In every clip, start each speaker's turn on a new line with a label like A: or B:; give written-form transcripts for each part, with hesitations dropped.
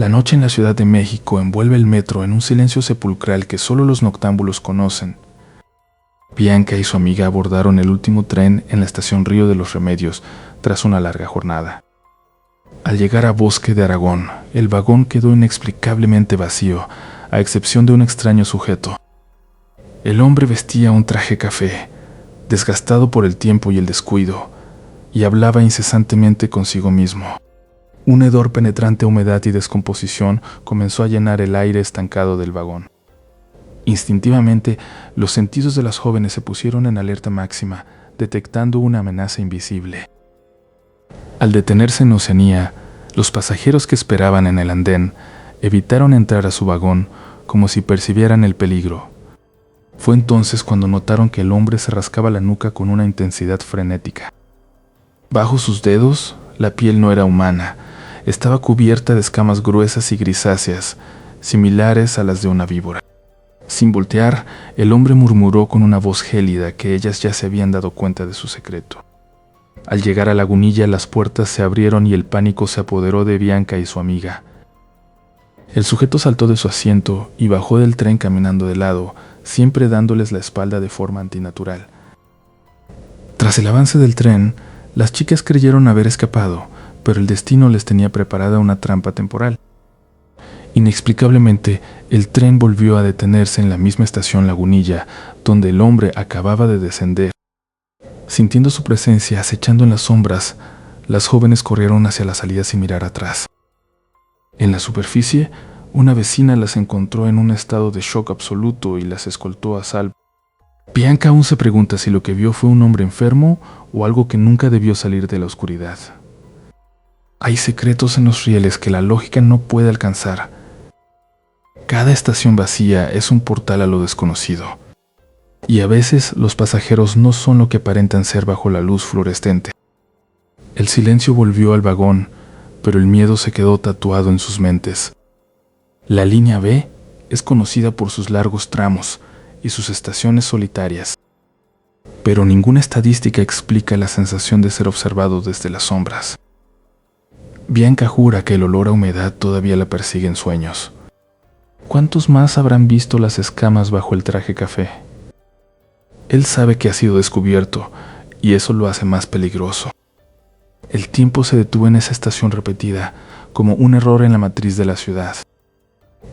A: La noche en la Ciudad de México envuelve el metro en un silencio sepulcral que solo los noctámbulos conocen. Bianca y su amiga abordaron el último tren en la estación Río de los Remedios tras una larga jornada. Al llegar a Bosque de Aragón, el vagón quedó inexplicablemente vacío, a excepción de un extraño sujeto. El hombre vestía un traje café, desgastado por el tiempo y el descuido, y hablaba incesantemente consigo mismo. Un hedor penetrante a humedad y descomposición comenzó a llenar el aire estancado del vagón. Instintivamente, los sentidos de las jóvenes se pusieron en alerta máxima, detectando una amenaza invisible. Al detenerse en Oceanía, los pasajeros que esperaban en el andén evitaron entrar a su vagón como si percibieran el peligro. Fue entonces cuando notaron que el hombre se rascaba la nuca con una intensidad frenética. Bajo sus dedos, la piel no era humana, estaba cubierta de escamas gruesas y grisáceas, similares a las de una víbora. Sin voltear, el hombre murmuró con una voz gélida que ellas ya se habían dado cuenta de su secreto. Al llegar a Lagunilla, las puertas se abrieron y el pánico se apoderó de Bianca y su amiga. El sujeto saltó de su asiento y bajó del tren caminando de lado, siempre dándoles la espalda de forma antinatural. Tras el avance del tren, las chicas creyeron haber escapado, pero el destino les tenía preparada una trampa temporal. Inexplicablemente, el tren volvió a detenerse en la misma estación Lagunilla, donde el hombre acababa de descender. Sintiendo su presencia acechando en las sombras, las jóvenes corrieron hacia la salida sin mirar atrás. En la superficie, una vecina las encontró en un estado de shock absoluto y las escoltó a salvo. Bianca aún se pregunta si lo que vio fue un hombre enfermo o algo que nunca debió salir de la oscuridad. Hay secretos en los rieles que la lógica no puede alcanzar. Cada estación vacía es un portal a lo desconocido. Y a veces los pasajeros no son lo que aparentan ser bajo la luz fluorescente. El silencio volvió al vagón, pero el miedo se quedó tatuado en sus mentes. La línea B es conocida por sus largos tramos y sus estaciones solitarias, pero ninguna estadística explica la sensación de ser observado desde las sombras. Bianca jura que el olor a humedad todavía la persigue en sueños. ¿Cuántos más habrán visto las escamas bajo el traje café? Él sabe que ha sido descubierto, y eso lo hace más peligroso. El tiempo se detuvo en esa estación repetida, como un error en la matriz de la ciudad.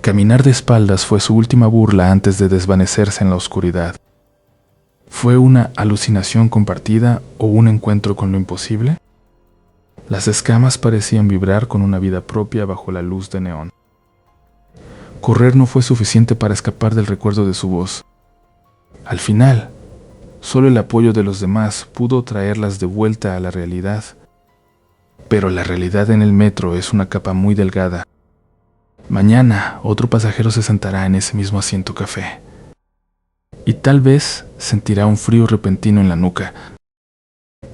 A: Caminar de espaldas fue su última burla antes de desvanecerse en la oscuridad. ¿Fue una alucinación compartida o un encuentro con lo imposible? Las escamas parecían vibrar con una vida propia bajo la luz de neón. Correr no fue suficiente para escapar del recuerdo de su voz. Al final, solo el apoyo de los demás pudo traerlas de vuelta a la realidad. Pero la realidad en el metro es una capa muy delgada. Mañana otro pasajero se sentará en ese mismo asiento café. Y tal vez sentirá un frío repentino en la nuca,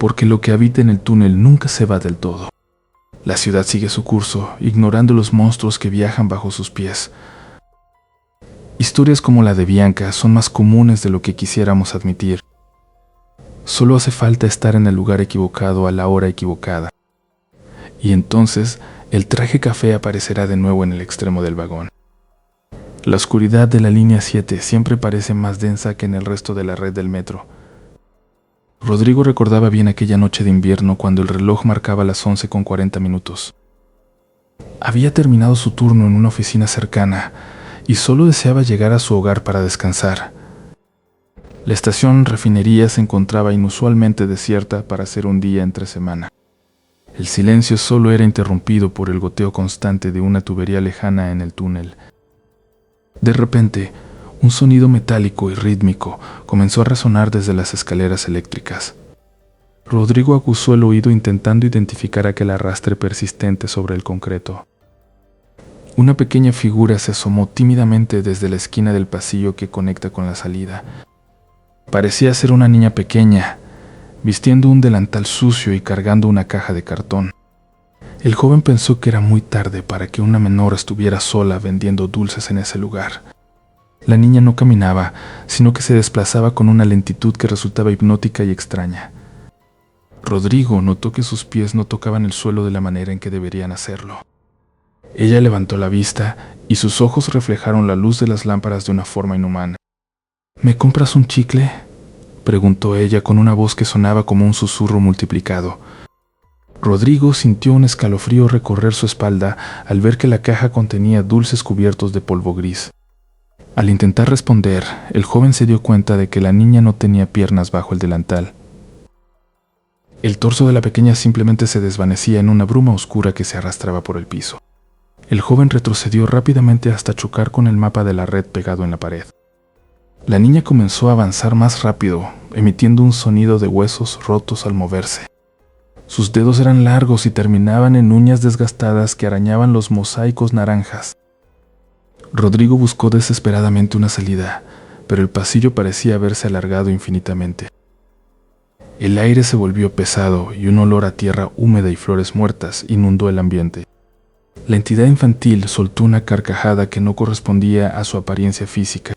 A: porque lo que habita en el túnel nunca se va del todo. La ciudad sigue su curso, ignorando los monstruos que viajan bajo sus pies. Historias como la de Bianca son más comunes de lo que quisiéramos admitir. Solo hace falta estar en el lugar equivocado a la hora equivocada. Y entonces el traje café aparecerá de nuevo en el extremo del vagón. La oscuridad de la línea 7 siempre parece más densa que en el resto de la red del metro. Rodrigo recordaba bien aquella noche de invierno cuando el reloj marcaba las 11:40. Había terminado su turno en una oficina cercana y solo deseaba llegar a su hogar para descansar. La estación Refinería se encontraba inusualmente desierta para ser un día entre semana. El silencio solo era interrumpido por el goteo constante de una tubería lejana en el túnel. De repente, un sonido metálico y rítmico comenzó a resonar desde las escaleras eléctricas. Rodrigo acusó el oído intentando identificar aquel arrastre persistente sobre el concreto. Una pequeña figura se asomó tímidamente desde la esquina del pasillo que conecta con la salida. Parecía ser una niña pequeña, vistiendo un delantal sucio y cargando una caja de cartón. El joven pensó que era muy tarde para que una menor estuviera sola vendiendo dulces en ese lugar. La niña no caminaba, sino que se desplazaba con una lentitud que resultaba hipnótica y extraña. Rodrigo notó que sus pies no tocaban el suelo de la manera en que deberían hacerlo. Ella levantó la vista y sus ojos reflejaron la luz de las lámparas de una forma inhumana. ¿Me compras un chicle?, preguntó ella con una voz que sonaba como un susurro multiplicado. Rodrigo sintió un escalofrío recorrer su espalda al ver que la caja contenía dulces cubiertos de polvo gris. Al intentar responder, el joven se dio cuenta de que la niña no tenía piernas bajo el delantal. El torso de la pequeña simplemente se desvanecía en una bruma oscura que se arrastraba por el piso. El joven retrocedió rápidamente hasta chocar con el mapa de la red pegado en la pared. La niña comenzó a avanzar más rápido, emitiendo un sonido de huesos rotos al moverse. Sus dedos eran largos y terminaban en uñas desgastadas que arañaban los mosaicos naranjas. Rodrigo buscó desesperadamente una salida, pero el pasillo parecía haberse alargado infinitamente. El aire se volvió pesado y un olor a tierra húmeda y flores muertas inundó el ambiente. La entidad infantil soltó una carcajada que no correspondía a su apariencia física.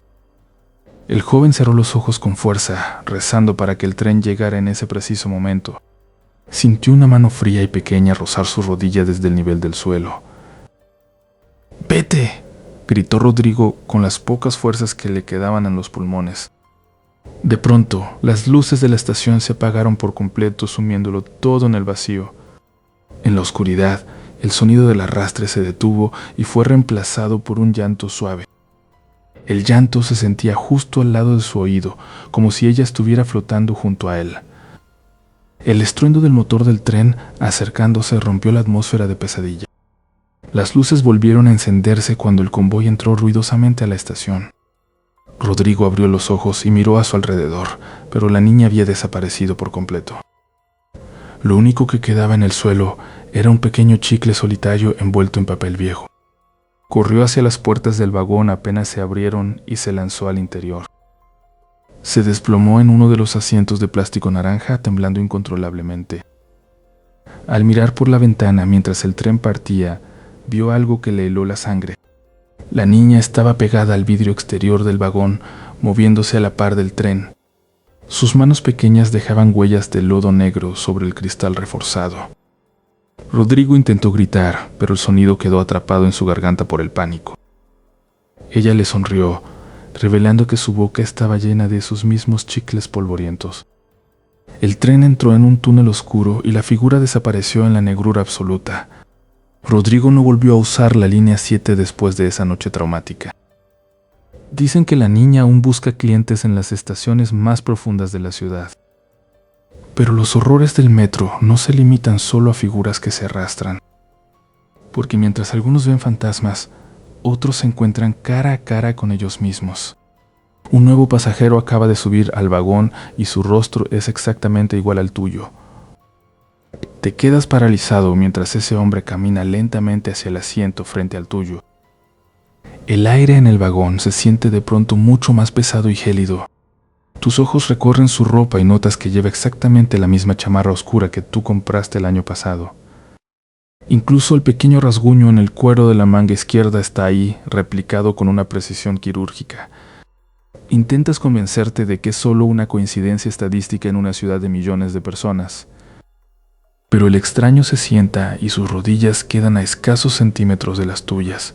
A: El joven cerró los ojos con fuerza, rezando para que el tren llegara en ese preciso momento. Sintió una mano fría y pequeña rozar su rodilla desde el nivel del suelo. ¡Vete!, gritó Rodrigo con las pocas fuerzas que le quedaban en los pulmones. De pronto, las luces de la estación se apagaron por completo, sumiéndolo todo en el vacío. En la oscuridad, el sonido del arrastre se detuvo y fue reemplazado por un llanto suave. El llanto se sentía justo al lado de su oído, como si ella estuviera flotando junto a él. El estruendo del motor del tren, acercándose, rompió la atmósfera de pesadilla. Las luces volvieron a encenderse cuando el convoy entró ruidosamente a la estación. Rodrigo abrió los ojos y miró a su alrededor, pero la niña había desaparecido por completo. Lo único que quedaba en el suelo era un pequeño chicle solitario envuelto en papel viejo. Corrió hacia las puertas del vagón apenas se abrieron y se lanzó al interior. Se desplomó en uno de los asientos de plástico naranja, temblando incontrolablemente. Al mirar por la ventana mientras el tren partía, vio algo que le heló la sangre. La niña estaba pegada al vidrio exterior del vagón, moviéndose a la par del tren. Sus manos pequeñas dejaban huellas de lodo negro sobre el cristal reforzado. Rodrigo intentó gritar, pero el sonido quedó atrapado en su garganta por el pánico. Ella le sonrió, revelando que su boca estaba llena de esos mismos chicles polvorientos. El tren entró en un túnel oscuro y la figura desapareció en la negrura absoluta. Rodrigo no volvió a usar la línea 7 después de esa noche traumática. Dicen que la niña aún busca clientes en las estaciones más profundas de la ciudad. Pero los horrores del metro no se limitan solo a figuras que se arrastran. Porque mientras algunos ven fantasmas, otros se encuentran cara a cara con ellos mismos. Un nuevo pasajero acaba de subir al vagón y su rostro es exactamente igual al tuyo. Te quedas paralizado mientras ese hombre camina lentamente hacia el asiento frente al tuyo. El aire en el vagón se siente de pronto mucho más pesado y gélido. Tus ojos recorren su ropa y notas que lleva exactamente la misma chamarra oscura que tú compraste el año pasado. Incluso el pequeño rasguño en el cuero de la manga izquierda está ahí, replicado con una precisión quirúrgica. Intentas convencerte de que es solo una coincidencia estadística en una ciudad de millones de personas. Pero el extraño se sienta y sus rodillas quedan a escasos centímetros de las tuyas.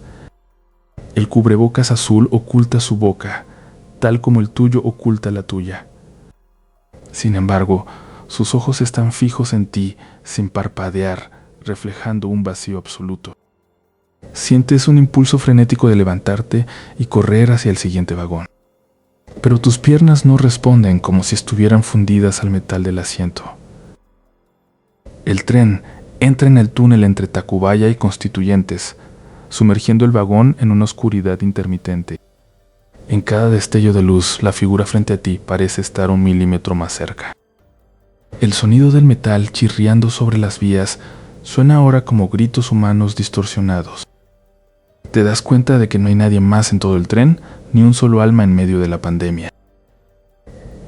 A: El cubrebocas azul oculta su boca, tal como el tuyo oculta la tuya. Sin embargo, sus ojos están fijos en ti, sin parpadear, reflejando un vacío absoluto. Sientes un impulso frenético de levantarte y correr hacia el siguiente vagón. Pero tus piernas no responden, como si estuvieran fundidas al metal del asiento. El tren entra en el túnel entre Tacubaya y Constituyentes, sumergiendo el vagón en una oscuridad intermitente. En cada destello de luz, la figura frente a ti parece estar 1 milímetro más cerca. El sonido del metal chirriando sobre las vías suena ahora como gritos humanos distorsionados. Te das cuenta de que no hay nadie más en todo el tren, ni un solo alma en medio de la pandemia.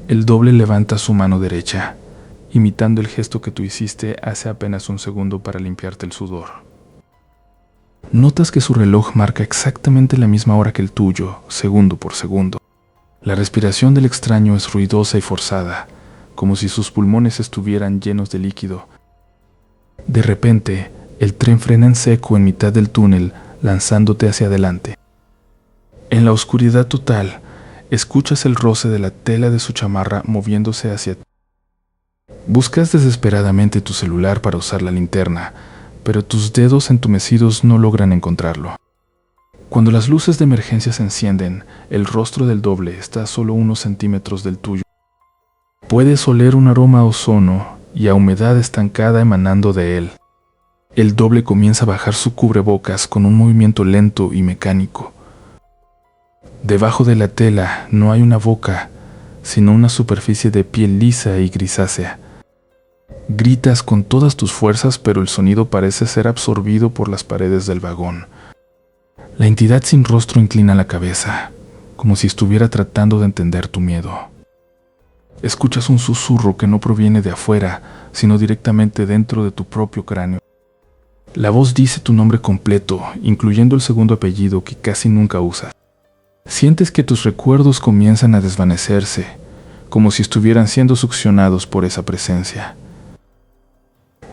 A: El doble levanta su mano derecha, imitando el gesto que tú hiciste hace apenas un segundo para limpiarte el sudor. Notas que su reloj marca exactamente la misma hora que el tuyo, segundo por segundo. La respiración del extraño es ruidosa y forzada, como si sus pulmones estuvieran llenos de líquido. De repente, el tren frena en seco en mitad del túnel lanzándote hacia adelante. En la oscuridad total, escuchas el roce de la tela de su chamarra moviéndose hacia ti. Buscas desesperadamente tu celular para usar la linterna, pero tus dedos entumecidos no logran encontrarlo. Cuando las luces de emergencia se encienden, el rostro del doble está a solo unos centímetros del tuyo. Puedes oler un aroma a ozono y a humedad estancada emanando de él. El doble comienza a bajar su cubrebocas con un movimiento lento y mecánico. Debajo de la tela no hay una boca, sino una superficie de piel lisa y grisácea. Gritas con todas tus fuerzas, pero el sonido parece ser absorbido por las paredes del vagón. La entidad sin rostro inclina la cabeza, como si estuviera tratando de entender tu miedo. Escuchas un susurro que no proviene de afuera, sino directamente dentro de tu propio cráneo. La voz dice tu nombre completo, incluyendo el segundo apellido que casi nunca usas. Sientes que tus recuerdos comienzan a desvanecerse, como si estuvieran siendo succionados por esa presencia.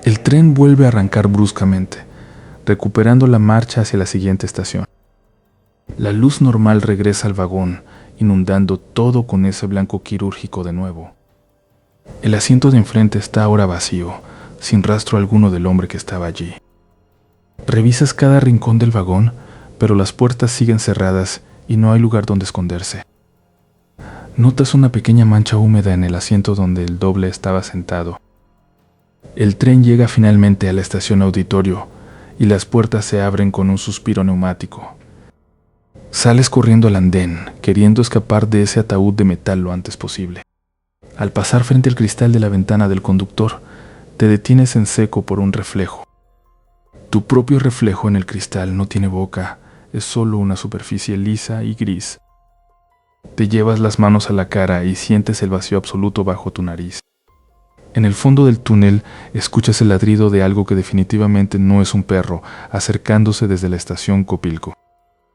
A: El tren vuelve a arrancar bruscamente, recuperando la marcha hacia la siguiente estación. La luz normal regresa al vagón, inundando todo con ese blanco quirúrgico de nuevo. El asiento de enfrente está ahora vacío, sin rastro alguno del hombre que estaba allí. Revisas cada rincón del vagón, pero las puertas siguen cerradas y no hay lugar donde esconderse. Notas una pequeña mancha húmeda en el asiento donde el doble estaba sentado. El tren llega finalmente a la estación Auditorio y las puertas se abren con un suspiro neumático. Sales corriendo al andén, queriendo escapar de ese ataúd de metal lo antes posible. Al pasar frente al cristal de la ventana del conductor, te detienes en seco por un reflejo. Tu propio reflejo en el cristal no tiene boca, es solo una superficie lisa y gris. Te llevas las manos a la cara y sientes el vacío absoluto bajo tu nariz. En el fondo del túnel escuchas el ladrido de algo que definitivamente no es un perro, acercándose desde la estación Copilco.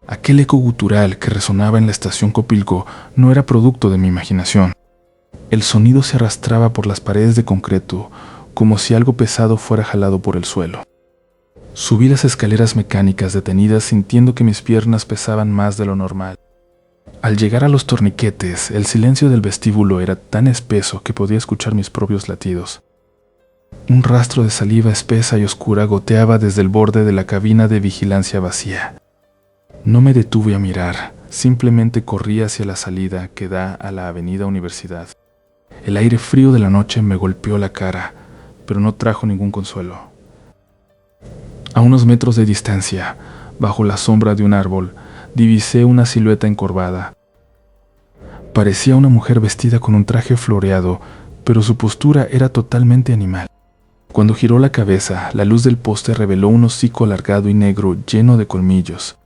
A: Aquel eco gutural que resonaba en la estación Copilco no era producto de mi imaginación. El sonido se arrastraba por las paredes de concreto, como si algo pesado fuera jalado por el suelo. Subí las escaleras mecánicas detenidas sintiendo que mis piernas pesaban más de lo normal. Al llegar a los torniquetes, el silencio del vestíbulo era tan espeso que podía escuchar mis propios latidos. Un rastro de saliva espesa y oscura goteaba desde el borde de la cabina de vigilancia vacía. No me detuve a mirar, simplemente corrí hacia la salida que da a la avenida Universidad. El aire frío de la noche me golpeó la cara, pero no trajo ningún consuelo. A unos metros de distancia, bajo la sombra de un árbol, divisé una silueta encorvada. Parecía una mujer vestida con un traje floreado, pero su postura era totalmente animal. Cuando giró la cabeza, la luz del poste reveló un hocico alargado y negro lleno de colmillos.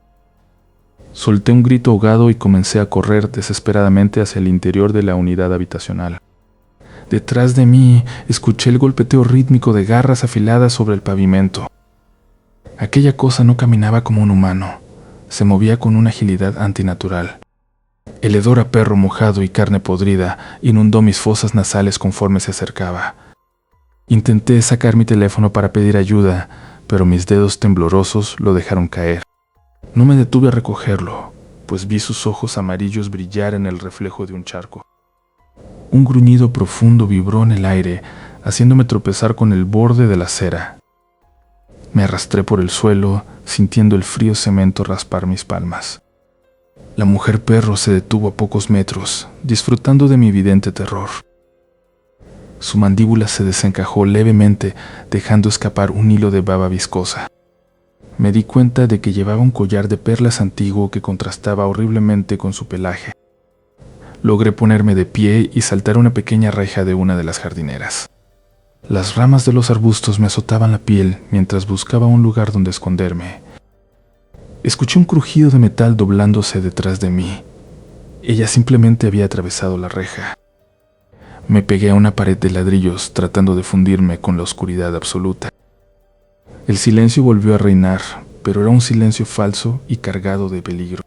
A: Solté un grito ahogado y comencé a correr desesperadamente hacia el interior de la unidad habitacional. Detrás de mí, escuché el golpeteo rítmico de garras afiladas sobre el pavimento. Aquella cosa no caminaba como un humano, se movía con una agilidad antinatural. El hedor a perro mojado y carne podrida inundó mis fosas nasales conforme se acercaba. Intenté sacar mi teléfono para pedir ayuda, pero mis dedos temblorosos lo dejaron caer. No me detuve a recogerlo, pues vi sus ojos amarillos brillar en el reflejo de un charco. Un gruñido profundo vibró en el aire, haciéndome tropezar con el borde de la acera. Me arrastré por el suelo, sintiendo el frío cemento raspar mis palmas. La mujer perro se detuvo a pocos metros, disfrutando de mi evidente terror. Su mandíbula se desencajó levemente, dejando escapar un hilo de baba viscosa. Me di cuenta de que llevaba un collar de perlas antiguo que contrastaba horriblemente con su pelaje. Logré ponerme de pie y saltar una pequeña reja de una de las jardineras. Las ramas de los arbustos me azotaban la piel mientras buscaba un lugar donde esconderme. Escuché un crujido de metal doblándose detrás de mí. Ella simplemente había atravesado la reja. Me pegué a una pared de ladrillos tratando de fundirme con la oscuridad absoluta. El silencio volvió a reinar, pero era un silencio falso y cargado de peligro.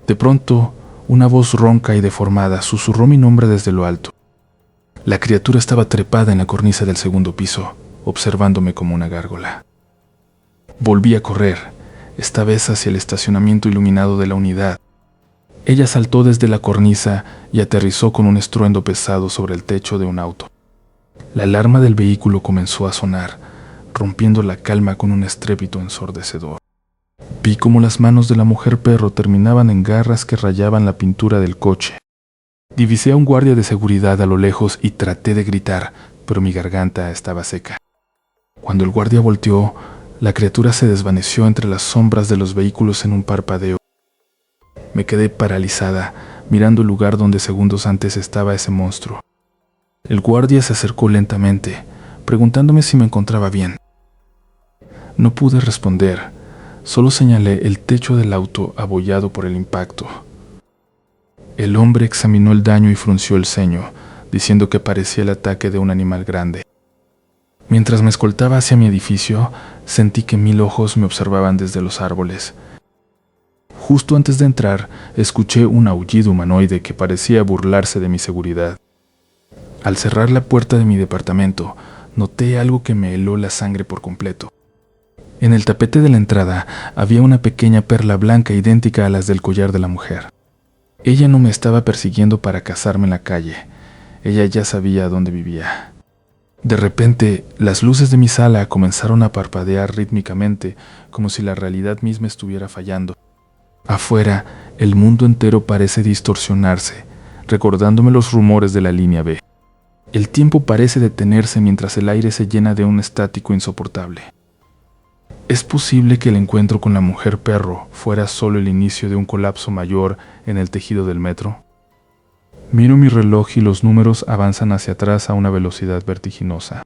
A: De pronto, una voz ronca y deformada susurró mi nombre desde lo alto. La criatura estaba trepada en la cornisa del segundo piso, observándome como una gárgola. Volví a correr. esta vez hacia el estacionamiento iluminado de la unidad. Ella saltó desde la cornisa y aterrizó con un estruendo pesado sobre el techo de un auto. La alarma del vehículo comenzó a sonar, rompiendo la calma con un estrépito ensordecedor. Vi cómo las manos de la mujer perro terminaban en garras que rayaban la pintura del coche. Divisé a un guardia de seguridad a lo lejos y traté de gritar, pero mi garganta estaba seca. Cuando el guardia volteó, la criatura se desvaneció entre las sombras de los vehículos en un parpadeo. Me quedé paralizada, mirando el lugar donde segundos antes estaba ese monstruo. El guardia se acercó lentamente, preguntándome si me encontraba bien. No pude responder, solo señalé el techo del auto abollado por el impacto. El hombre examinó el daño y frunció el ceño, diciendo que parecía el ataque de un animal grande. Mientras me escoltaba hacia mi edificio, sentí que 1000 ojos me observaban desde los árboles. Justo antes de entrar, escuché un aullido humanoide que parecía burlarse de mi seguridad. Al cerrar la puerta de mi departamento, noté algo que me heló la sangre por completo. En el tapete de la entrada había una pequeña perla blanca idéntica a las del collar de la mujer. Ella no me estaba persiguiendo para cazarme en la calle. Ella ya sabía dónde vivía. De repente, las luces de mi sala comenzaron a parpadear rítmicamente, como si la realidad misma estuviera fallando. Afuera, el mundo entero parece distorsionarse, recordándome los rumores de la línea B. El tiempo parece detenerse mientras el aire se llena de un estático insoportable. ¿Es posible que el encuentro con la mujer perro fuera solo el inicio de un colapso mayor en el tejido del metro? Miro mi reloj y los números avanzan hacia atrás a una velocidad vertiginosa.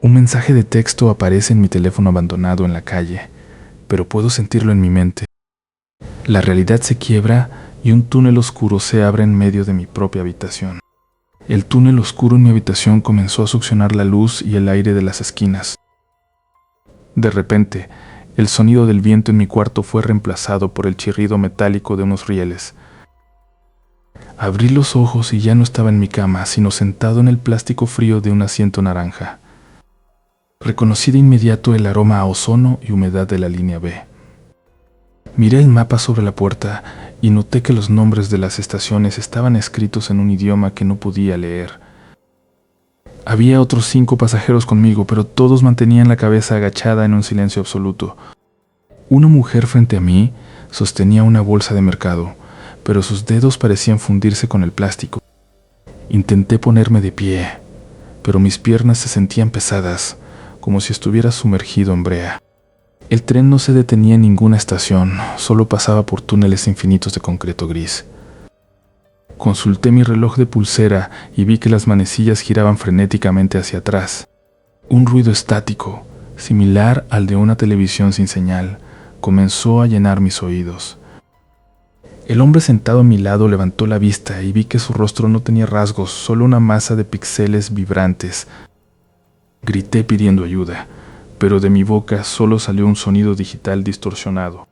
A: Un mensaje de texto aparece en mi teléfono abandonado en la calle, pero puedo sentirlo en mi mente. La realidad se quiebra y un túnel oscuro se abre en medio de mi propia habitación. El túnel oscuro en mi habitación comenzó a succionar la luz y el aire de las esquinas. De repente, el sonido del viento en mi cuarto fue reemplazado por el chirrido metálico de unos rieles. Abrí los ojos y ya no estaba en mi cama, sino sentado en el plástico frío de un asiento naranja. Reconocí de inmediato el aroma a ozono y humedad de la línea B. Miré el mapa sobre la puerta y noté que los nombres de las estaciones estaban escritos en un idioma que no podía leer. Había otros 5 pasajeros conmigo, pero todos mantenían la cabeza agachada en un silencio absoluto. Una mujer frente a mí sostenía una bolsa de mercado, pero sus dedos parecían fundirse con el plástico. Intenté ponerme de pie, pero mis piernas se sentían pesadas, como si estuviera sumergido en brea. El tren no se detenía en ninguna estación, solo pasaba por túneles infinitos de concreto gris. Consulté mi reloj de pulsera y vi que las manecillas giraban frenéticamente hacia atrás. Un ruido estático, similar al de una televisión sin señal, comenzó a llenar mis oídos. El hombre sentado a mi lado levantó la vista y vi que su rostro no tenía rasgos, solo una masa de píxeles vibrantes. Grité pidiendo ayuda, pero de mi boca solo salió un sonido digital distorsionado.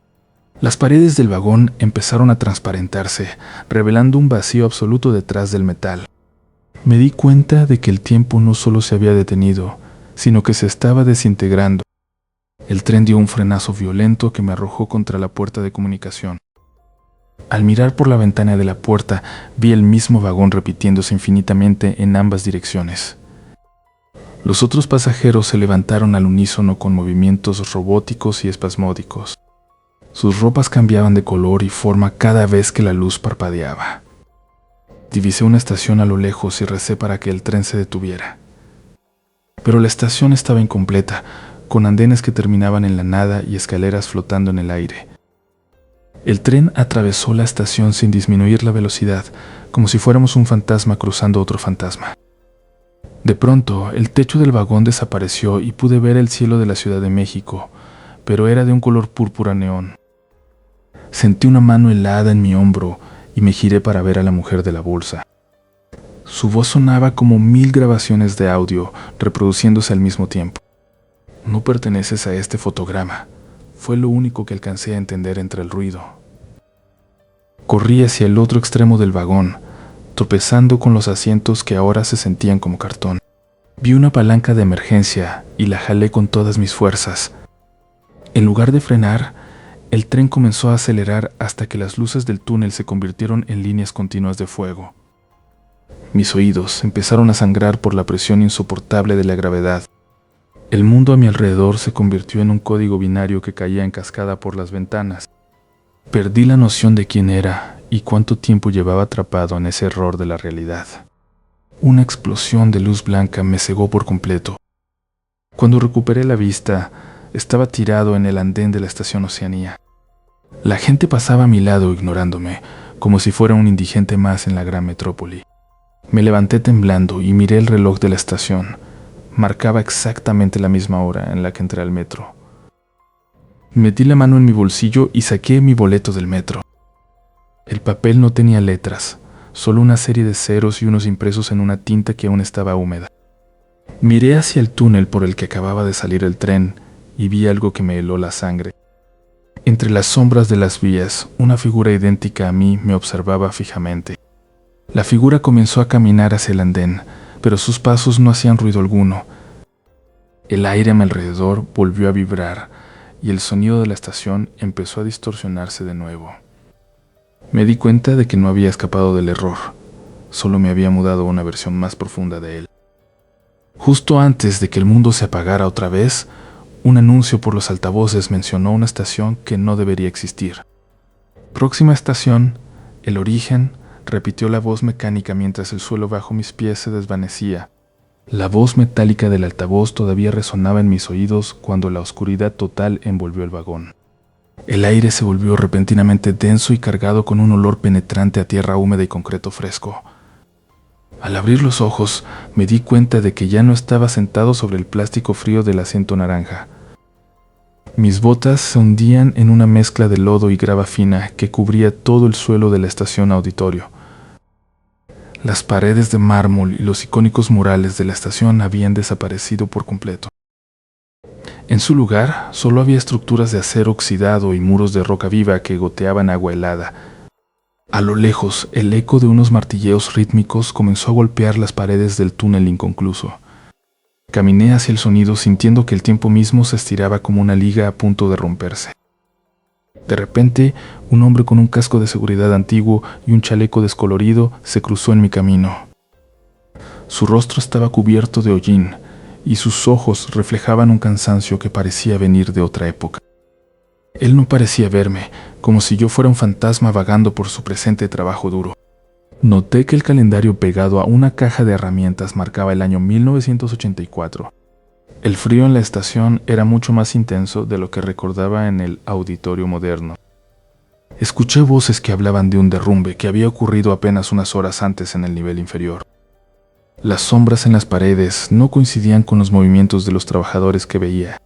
A: Las paredes del vagón empezaron a transparentarse, revelando un vacío absoluto detrás del metal. Me di cuenta de que el tiempo no solo se había detenido, sino que se estaba desintegrando. El tren dio un frenazo violento que me arrojó contra la puerta de comunicación. Al mirar por la ventana de la puerta, vi el mismo vagón repitiéndose infinitamente en ambas direcciones. Los otros pasajeros se levantaron al unísono con movimientos robóticos y espasmódicos. Sus ropas cambiaban de color y forma cada vez que la luz parpadeaba. Divisé una estación a lo lejos y recé para que el tren se detuviera. Pero la estación estaba incompleta, con andenes que terminaban en la nada y escaleras flotando en el aire. El tren atravesó la estación sin disminuir la velocidad, como si fuéramos un fantasma cruzando otro fantasma. De pronto, el techo del vagón desapareció y pude ver el cielo de la Ciudad de México, pero era de un color púrpura neón. Sentí una mano helada en mi hombro y me giré para ver a la mujer de la bolsa. Su voz sonaba como 1000 grabaciones de audio reproduciéndose al mismo tiempo. No perteneces a este fotograma. Fue lo único que alcancé a entender entre el ruido. Corrí hacia el otro extremo del vagón, tropezando con los asientos que ahora se sentían como cartón. Vi una palanca de emergencia y la jalé con todas mis fuerzas. En lugar de frenar, El tren comenzó a acelerar hasta que las luces del túnel se convirtieron en líneas continuas de fuego. Mis oídos empezaron a sangrar por la presión insoportable de la gravedad. El mundo a mi alrededor se convirtió en un código binario que caía en cascada por las ventanas. Perdí la noción de quién era y cuánto tiempo llevaba atrapado en ese error de la realidad. Una explosión de luz blanca me cegó por completo. Cuando recuperé la vista, estaba tirado en el andén de la estación Oceanía. La gente pasaba a mi lado ignorándome, como si fuera un indigente más en la gran metrópoli. Me levanté temblando y miré el reloj de la estación. Marcaba exactamente la misma hora en la que entré al metro. Metí la mano en mi bolsillo y saqué mi boleto del metro. El papel no tenía letras, solo una serie de ceros y unos impresos en una tinta que aún estaba húmeda. Miré hacia el túnel por el que acababa de salir el tren y vi algo que me heló la sangre. Entre las sombras de las vías, una figura idéntica a mí me observaba fijamente. La figura comenzó a caminar hacia el andén, pero sus pasos no hacían ruido alguno. El aire a mi alrededor volvió a vibrar y el sonido de la estación empezó a distorsionarse de nuevo. Me di cuenta de que no había escapado del error, solo me había mudado a una versión más profunda de él. Justo antes de que el mundo se apagara otra vez, un anuncio por los altavoces mencionó una estación que no debería existir. Próxima estación, El Origen, repitió la voz mecánica mientras el suelo bajo mis pies se desvanecía. La voz metálica del altavoz todavía resonaba en mis oídos cuando la oscuridad total envolvió el vagón. El aire se volvió repentinamente denso y cargado con un olor penetrante a tierra húmeda y concreto fresco. Al abrir los ojos, me di cuenta de que ya no estaba sentado sobre el plástico frío del asiento naranja. Mis botas se hundían en una mezcla de lodo y grava fina que cubría todo el suelo de la estación auditorio. Las paredes de mármol y los icónicos murales de la estación habían desaparecido por completo. En su lugar, solo había estructuras de acero oxidado y muros de roca viva que goteaban agua helada. A lo lejos, el eco de unos martilleos rítmicos comenzó a golpear las paredes del túnel inconcluso. Caminé hacia el sonido sintiendo que el tiempo mismo se estiraba como una liga a punto de romperse. De repente, un hombre con un casco de seguridad antiguo y un chaleco descolorido se cruzó en mi camino. Su rostro estaba cubierto de hollín y sus ojos reflejaban un cansancio que parecía venir de otra época. Él no parecía verme, como si yo fuera un fantasma vagando por su presente trabajo duro. Noté que el calendario pegado a una caja de herramientas marcaba el año 1984. El frío en la estación era mucho más intenso de lo que recordaba en el auditorio moderno. Escuché voces que hablaban de un derrumbe que había ocurrido apenas unas horas antes en el nivel inferior. Las sombras en las paredes no coincidían con los movimientos de los trabajadores que veía.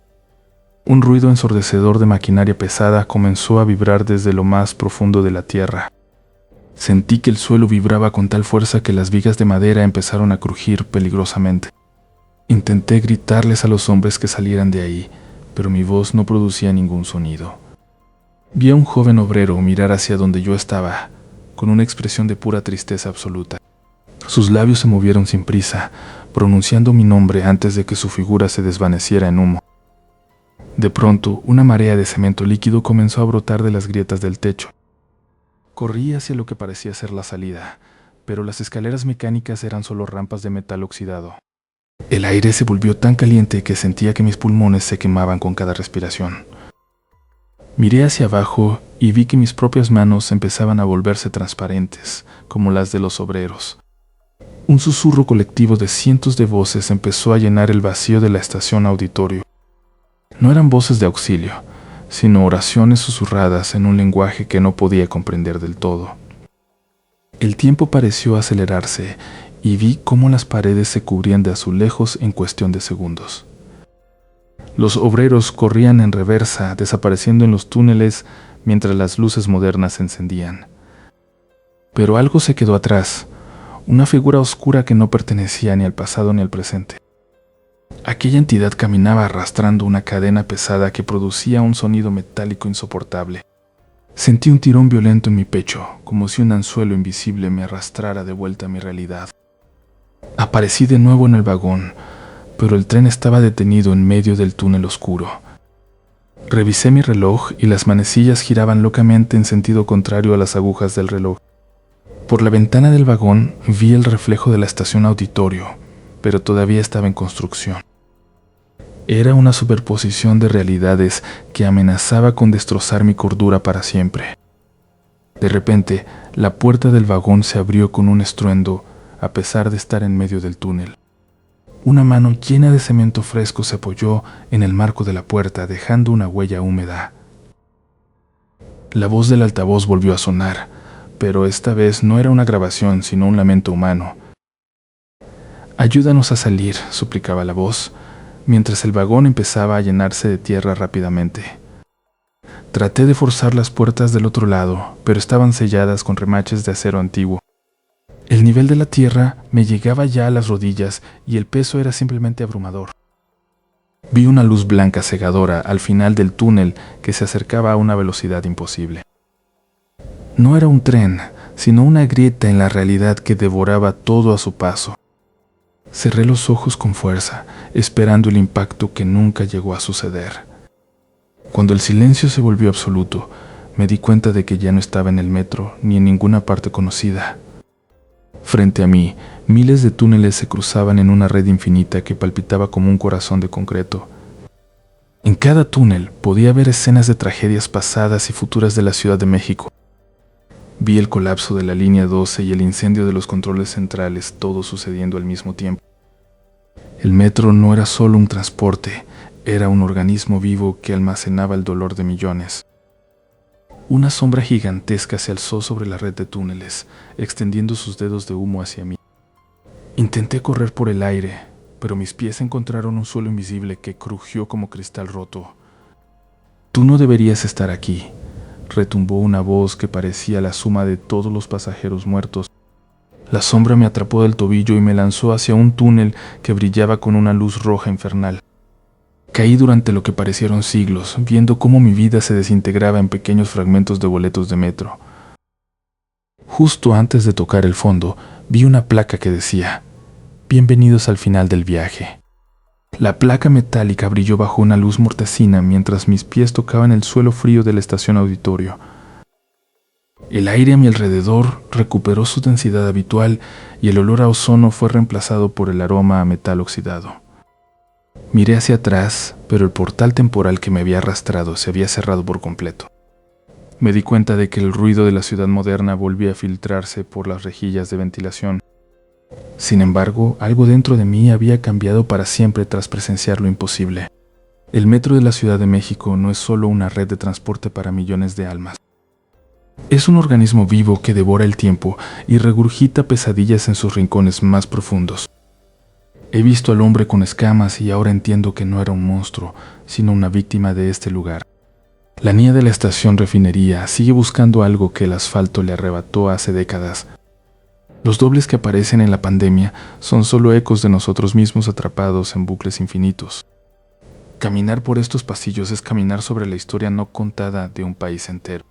A: Un ruido ensordecedor de maquinaria pesada comenzó a vibrar desde lo más profundo de la tierra. Sentí que el suelo vibraba con tal fuerza que las vigas de madera empezaron a crujir peligrosamente. Intenté gritarles a los hombres que salieran de ahí, pero mi voz no producía ningún sonido. Vi a un joven obrero mirar hacia donde yo estaba, con una expresión de pura tristeza absoluta. Sus labios se movieron sin prisa, pronunciando mi nombre antes de que su figura se desvaneciera en humo. De pronto, una marea de cemento líquido comenzó a brotar de las grietas del techo. Corrí hacia lo que parecía ser la salida, pero las escaleras mecánicas eran solo rampas de metal oxidado. El aire se volvió tan caliente que sentía que mis pulmones se quemaban con cada respiración. Miré hacia abajo y vi que mis propias manos empezaban a volverse transparentes, como las de los obreros. Un susurro colectivo de cientos de voces empezó a llenar el vacío de la estación auditorio. No eran voces de auxilio, sino oraciones susurradas en un lenguaje que no podía comprender del todo. El tiempo pareció acelerarse y vi cómo las paredes se cubrían de azulejos en cuestión de segundos. Los obreros corrían en reversa, desapareciendo en los túneles mientras las luces modernas se encendían. Pero algo se quedó atrás, una figura oscura que no pertenecía ni al pasado ni al presente. Aquella entidad caminaba arrastrando una cadena pesada que producía un sonido metálico insoportable. Sentí un tirón violento en mi pecho, como si un anzuelo invisible me arrastrara de vuelta a mi realidad. Aparecí de nuevo en el vagón, pero el tren estaba detenido en medio del túnel oscuro. Revisé mi reloj y las manecillas giraban locamente en sentido contrario a las agujas del reloj. Por la ventana del vagón vi el reflejo de la estación Auditorio, pero todavía estaba en construcción. Era una superposición de realidades que amenazaba con destrozar mi cordura para siempre. De repente, la puerta del vagón se abrió con un estruendo, a pesar de estar en medio del túnel. Una mano llena de cemento fresco se apoyó en el marco de la puerta, dejando una huella húmeda. La voz del altavoz volvió a sonar, pero esta vez no era una grabación, sino un lamento humano. «Ayúdanos a salir», suplicaba la voz, mientras el vagón empezaba a llenarse de tierra rápidamente. Traté de forzar las puertas del otro lado, pero estaban selladas con remaches de acero antiguo. El nivel de la tierra me llegaba ya a las rodillas y el peso era simplemente abrumador. Vi una luz blanca cegadora al final del túnel que se acercaba a una velocidad imposible. No era un tren, sino una grieta en la realidad que devoraba todo a su paso. Cerré los ojos con fuerza, esperando el impacto que nunca llegó a suceder. Cuando el silencio se volvió absoluto, me di cuenta de que ya no estaba en el metro ni en ninguna parte conocida. Frente a mí, miles de túneles se cruzaban en una red infinita que palpitaba como un corazón de concreto. En cada túnel podía ver escenas de tragedias pasadas y futuras de la Ciudad de México. Vi el colapso de la línea 12 y el incendio de los controles centrales, todo sucediendo al mismo tiempo. El metro no era solo un transporte, era un organismo vivo que almacenaba el dolor de millones. Una sombra gigantesca se alzó sobre la red de túneles, extendiendo sus dedos de humo hacia mí. Intenté correr por el aire, pero mis pies encontraron un suelo invisible que crujió como cristal roto. «Tú no deberías estar aquí», retumbó una voz que parecía la suma de todos los pasajeros muertos. La sombra me atrapó del tobillo y me lanzó hacia un túnel que brillaba con una luz roja infernal. Caí durante lo que parecieron siglos, viendo cómo mi vida se desintegraba en pequeños fragmentos de boletos de metro. Justo antes de tocar el fondo, vi una placa que decía: «Bienvenidos al final del viaje». La placa metálica brilló bajo una luz mortecina mientras mis pies tocaban el suelo frío de la estación Auditorio. El aire a mi alrededor recuperó su densidad habitual y el olor a ozono fue reemplazado por el aroma a metal oxidado. Miré hacia atrás, pero el portal temporal que me había arrastrado se había cerrado por completo. Me di cuenta de que el ruido de la ciudad moderna volvía a filtrarse por las rejillas de ventilación. Sin embargo, algo dentro de mí había cambiado para siempre tras presenciar lo imposible. El metro de la Ciudad de México no es solo una red de transporte para millones de almas. Es un organismo vivo que devora el tiempo y regurgita pesadillas en sus rincones más profundos. He visto al hombre con escamas y ahora entiendo que no era un monstruo, sino una víctima de este lugar. La niña de la estación refinería sigue buscando algo que el asfalto le arrebató hace décadas. Los dobles que aparecen en la pandemia son solo ecos de nosotros mismos atrapados en bucles infinitos. Caminar por estos pasillos es caminar sobre la historia no contada de un país entero.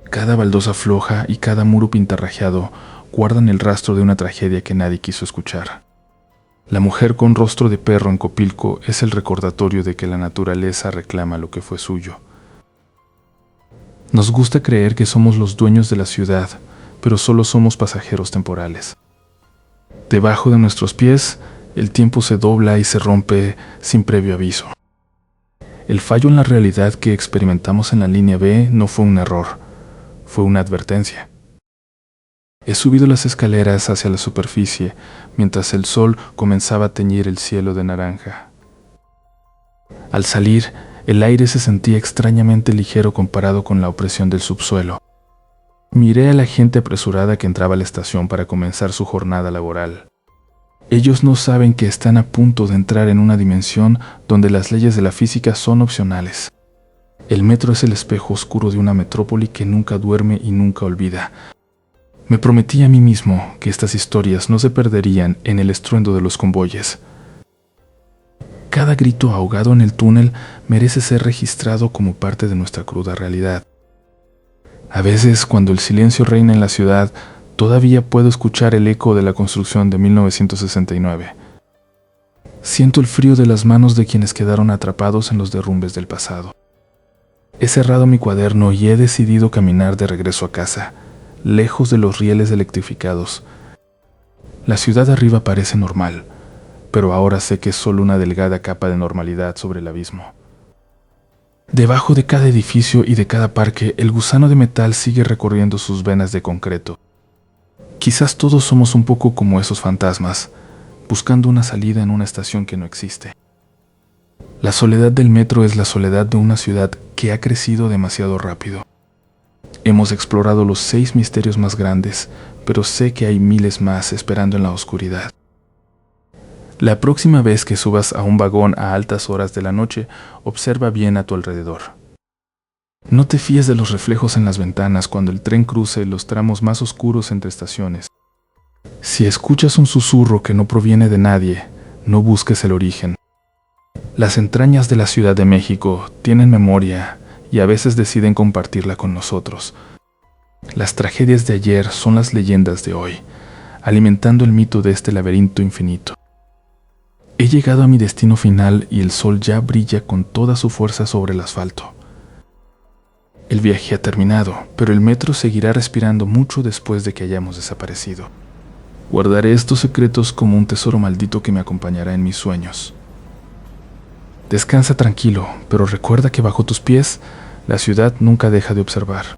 A: Cada baldosa floja y cada muro pintarrajeado guardan el rastro de una tragedia que nadie quiso escuchar. La mujer con rostro de perro en Copilco es el recordatorio de que la naturaleza reclama lo que fue suyo. Nos gusta creer que somos los dueños de la ciudad, pero solo somos pasajeros temporales. Debajo de nuestros pies, el tiempo se dobla y se rompe sin previo aviso. El fallo en la realidad que experimentamos en la línea B no fue un error, fue una advertencia. He subido las escaleras hacia la superficie mientras el sol comenzaba a teñir el cielo de naranja. Al salir, el aire se sentía extrañamente ligero comparado con la opresión del subsuelo. Miré a la gente apresurada que entraba a la estación para comenzar su jornada laboral. Ellos no saben que están a punto de entrar en una dimensión donde las leyes de la física son opcionales. El metro es el espejo oscuro de una metrópoli que nunca duerme y nunca olvida. Me prometí a mí mismo que estas historias no se perderían en el estruendo de los convoyes. Cada grito ahogado en el túnel merece ser registrado como parte de nuestra cruda realidad. A veces, cuando el silencio reina en la ciudad, todavía puedo escuchar el eco de la construcción de 1969. Siento el frío de las manos de quienes quedaron atrapados en los derrumbes del pasado. He cerrado mi cuaderno y he decidido caminar de regreso a casa, lejos de los rieles electrificados. La ciudad arriba parece normal, pero ahora sé que es solo una delgada capa de normalidad sobre el abismo. Debajo de cada edificio y de cada parque, el gusano de metal sigue recorriendo sus venas de concreto. Quizás todos somos un poco como esos fantasmas, buscando una salida en una estación que no existe. La soledad del metro es la soledad de una ciudad que ha crecido demasiado rápido. Hemos explorado los 6 misterios más grandes, pero sé que hay miles más esperando en la oscuridad. La próxima vez que subas a un vagón a altas horas de la noche, observa bien a tu alrededor. No te fíes de los reflejos en las ventanas cuando el tren cruce los tramos más oscuros entre estaciones. Si escuchas un susurro que no proviene de nadie, no busques el origen. Las entrañas de la Ciudad de México tienen memoria y a veces deciden compartirla con nosotros. Las tragedias de ayer son las leyendas de hoy, alimentando el mito de este laberinto infinito. He llegado a mi destino final y el sol ya brilla con toda su fuerza sobre el asfalto. El viaje ha terminado, pero el metro seguirá respirando mucho después de que hayamos desaparecido. Guardaré estos secretos como un tesoro maldito que me acompañará en mis sueños. Descansa tranquilo, pero recuerda que bajo tus pies la ciudad nunca deja de observar.